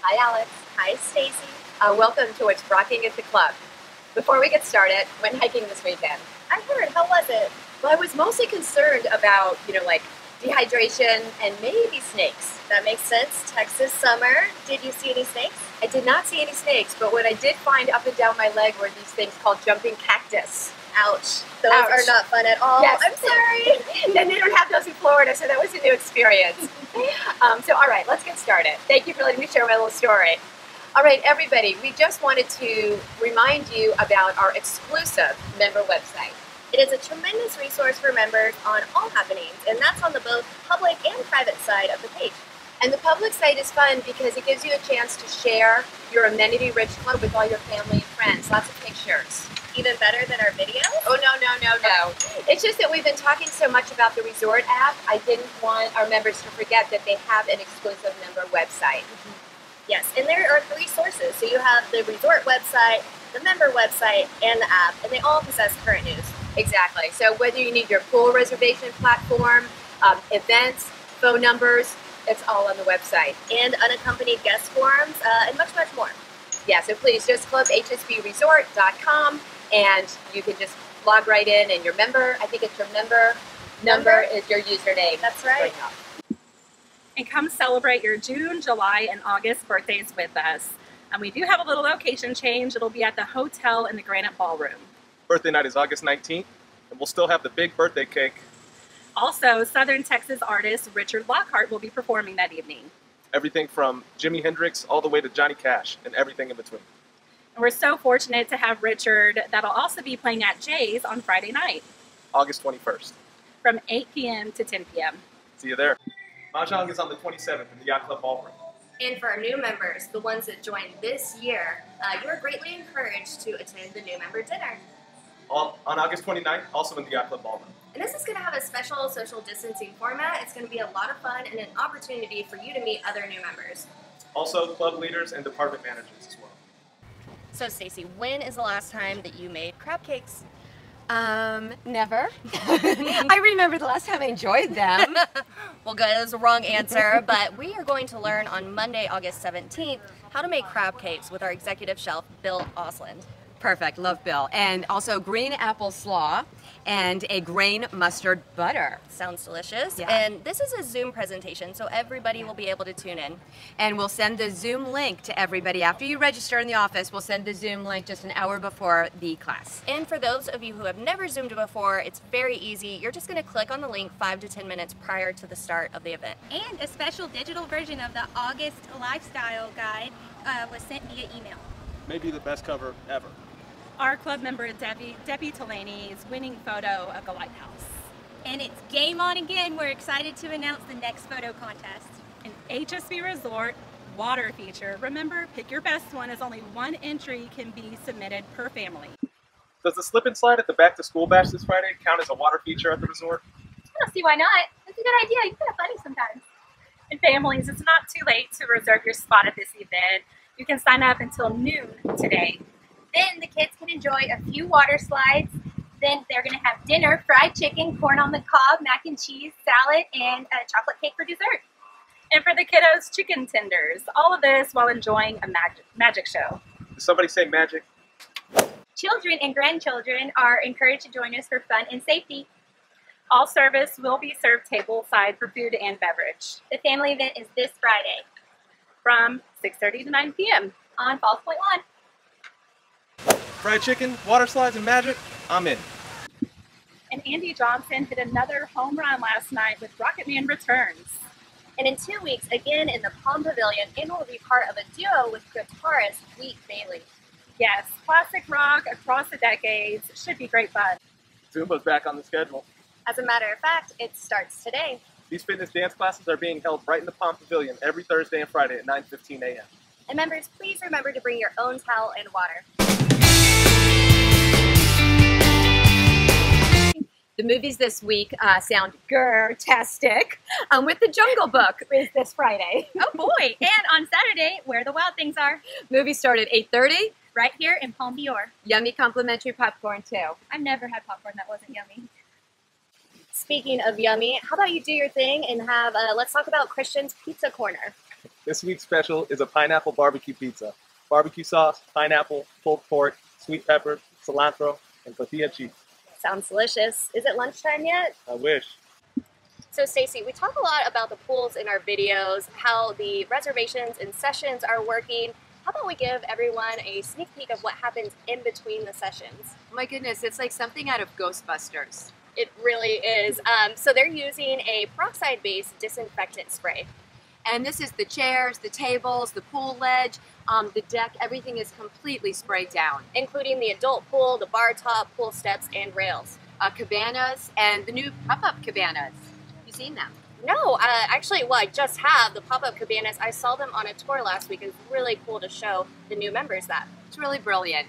Hi, Alex. Hi, Stacey. Welcome to What's Rocking at the Club. Before we get started, went hiking this weekend. I heard. How was it? Well, I was mostly concerned about, like dehydration and maybe snakes. That makes sense. Texas summer. Did you see any snakes? I did not see any snakes, but what I did find up and down my leg were these things called jumping cactus. Ouch. Those Ouch. are not fun at all. Yes. I'm sorry. And they don't have those in Florida, so that was a new experience. So, all right, let's get started. Thank you for letting me share my little story. All right, everybody, we just wanted to remind you about our exclusive member website. It is a tremendous resource for members on all happenings, and that's on the both public and private side of the page. And the public site is fun because it gives you a chance to share your amenity-rich club with all your family and friends. Lots of pictures. Even better than our videos? Oh, no. It's just that we've been talking so much about the resort app, I didn't want our members to forget that they have an exclusive member website. Yes, and there are 3 sources. So you have the resort website, the member website, and the app, and they all possess current news. Exactly. So whether you need your pool reservation platform, events, phone numbers, it's all on the website. And unaccompanied guest forums, and much, much more. Yeah, so please just clubhsbresort.com and you can just log right in, and your member, I think it's your member number is your username. That's right. And come celebrate your June, July, and August birthdays with us. And we do have a little location change. It'll be at the hotel in the Granite Ballroom. Birthday night is August 19th, and we'll still have the big birthday cake. Also, Southern Texas artist Richard Lockhart will be performing that evening. Everything from Jimi Hendrix all the way to Johnny Cash and everything in between. And we're so fortunate to have Richard. That'll also be playing at Jay's on Friday night. August 21st. From 8 p.m. to 10 p.m. See you there. Mahjong is on the 27th in the Yacht Club Ballroom. And for our new members, the ones that joined this year, you are greatly encouraged to attend the new member dinner. On August 29th, also in the Yacht Club Ballroom. And this is going to have a special social distancing format. It's going to be a lot of fun and an opportunity for you to meet other new members. Also, club leaders and department managers as well. So, Stacey, when is the last time that you made crab cakes? Never. I remember the last time I enjoyed them. Well, good. That was the wrong answer. But we are going to learn on Monday, August 17th, how to make crab cakes with our executive chef, Bill Osland. Perfect. Love Bill. And also green apple slaw and a grain mustard butter. Sounds delicious. Yeah. And this is a Zoom presentation, so everybody will be able to tune in. And we'll send the Zoom link to everybody. After you register in the office, we'll send the Zoom link just an hour before the class. And for those of you who have never Zoomed before, it's very easy. You're just going to click on the link 5 to 10 minutes prior to the start of the event. And a special digital version of the August lifestyle guide was sent via email. Maybe the best cover ever. Our club member, Debbie Delaney's winning photo of the lighthouse. And it's game on again. We're excited to announce the next photo contest. An HSB Resort water feature. Remember, pick your best one, as only 1 entry can be submitted per family. Does the slip and slide at the back to school bash this Friday count as a water feature at the resort? I don't see why not. That's a good idea. It's kind of funny sometimes. And families, it's not too late to reserve your spot at this event. You can sign up until noon today. Then the kids can enjoy a few water slides. Then they're going to have dinner, fried chicken, corn on the cob, mac and cheese, salad, and a chocolate cake for dessert. And for the kiddos, chicken tenders. All of this while enjoying a magic show. Did somebody say magic? Children and grandchildren are encouraged to join us for fun and safety. All service will be served tableside for food and beverage. The family event is this Friday From 6:30 to 9 p.m. on Falls Point Lawn. Fried chicken, water slides, and magic? I'm in. And Andy Johnson hit another home run last night with Rocket Man Returns. And in 2 weeks, again in the Palm Pavilion, and will be part of a duo with guitarist Wheat Bailey. Yes, classic rock across the decades. Should be great fun. Zumba's back on the schedule. As a matter of fact, it starts today. These fitness dance classes are being held right in the Palm Pavilion every Thursday and Friday at 9:15 a.m. And members, please remember to bring your own towel and water. The movies this week sound grr-tastic. With The Jungle Book is this Friday. Oh boy! And on Saturday, Where the Wild Things Are. Movies start at 8:30. Right here in Palm Bior. Yummy complimentary popcorn too. I've never had popcorn that wasn't yummy. Speaking of yummy, how about you do your thing and have, let's talk about Christian's Pizza Corner. This week's special is a pineapple barbecue pizza. Barbecue sauce, pineapple, pulled pork, sweet pepper, cilantro, and tortilla cheese. Sounds delicious. Is it lunchtime yet? I wish. So Stacey, we talk a lot about the pools in our videos, how the reservations and sessions are working. How about we give everyone a sneak peek of what happens in between the sessions? Oh my goodness, it's like something out of Ghostbusters. It really is. So they're using a peroxide-based disinfectant spray. And this is the chairs, the tables, the pool ledge, the deck, everything is completely sprayed down. Including the adult pool, the bar top, pool steps, and rails. Cabanas and the new pop-up cabanas. You seen them? No, actually, well, I just have the pop-up cabanas. I saw them on a tour last week. It was really cool to show the new members that. It's really brilliant.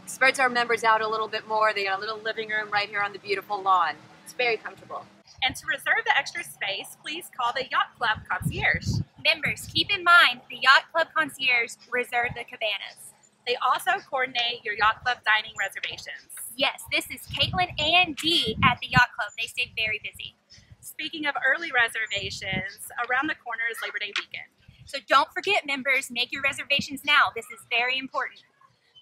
Spreads our members out a little bit more. They got a little living room right here on the beautiful lawn. It's very comfortable. And to reserve the extra space, please call the Yacht Club Concierge. Members, keep in mind, the Yacht Club Concierge reserve the cabanas. They also coordinate your Yacht Club dining reservations. Yes, this is Caitlin and Dee at the Yacht Club. They stay very busy. Speaking of early reservations, around the corner is Labor Day weekend. So don't forget, members, make your reservations now. This is very important.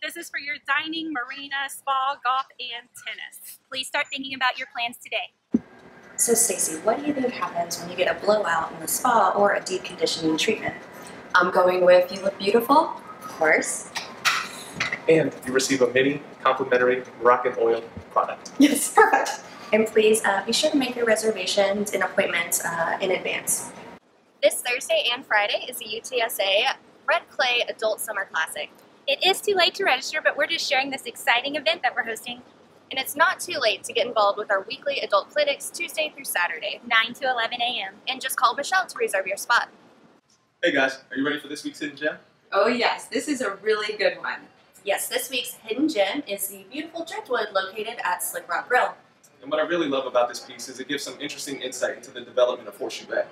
This is for your dining, marina, spa, golf, and tennis. Please start thinking about your plans today. So Stacey, what do you think happens when you get a blowout in the spa or a deep conditioning treatment? I'm going with You Look Beautiful, of course. And you receive a mini complimentary Rockin oil product. Yes, perfect. And please be sure to make your reservations and appointments in advance. This Thursday and Friday is the UTSA Red Clay Adult Summer Classic. It is too late to register, but we're just sharing this exciting event that we're hosting. And it's not too late to get involved with our weekly adult clinics Tuesday through Saturday. 9 to 11 a.m. And just call Michelle to reserve your spot. Hey guys, are you ready for this week's Hidden Gem? Oh yes, this is a really good one. Yes, this week's Hidden Gem is the beautiful driftwood located at Slick Rock Grill. And what I really love about this piece is it gives some interesting insight into the development of Horseshoe Bay.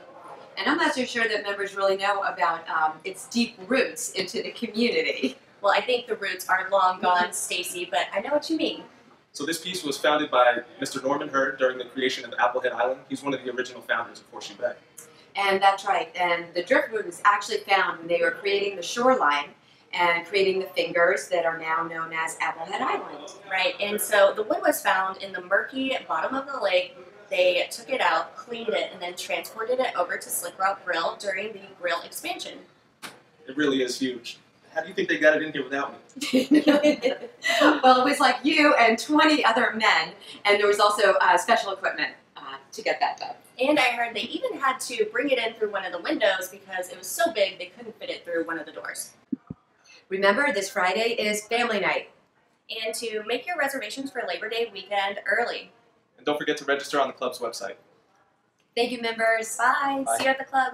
And I'm not so sure that members really know about its deep roots into the community. Well, I think the roots are long gone, Stacey, but I know what you mean. So this piece was founded by Mr. Norman Hurd during the creation of Applehead Island. He's one of the original founders of Horseshoe Bay. And that's right. And the driftwood was actually found when they were creating the shoreline and creating the fingers that are now known as Applehead Island. Right, and so the wood was found in the murky bottom of the lake. They took it out, cleaned it, and then transported it over to Slick Rock Grill during the grill expansion. It really is huge. How do you think they got it in here without me? Well, it was like you and 20 other men, and there was also special equipment to get that done. And I heard they even had to bring it in through one of the windows because it was so big they couldn't fit it through one of the doors. Remember, this Friday is family night. And to make your reservations for Labor Day weekend early. And don't forget to register on the club's website. Thank you, members. Bye. Bye. See you at the club.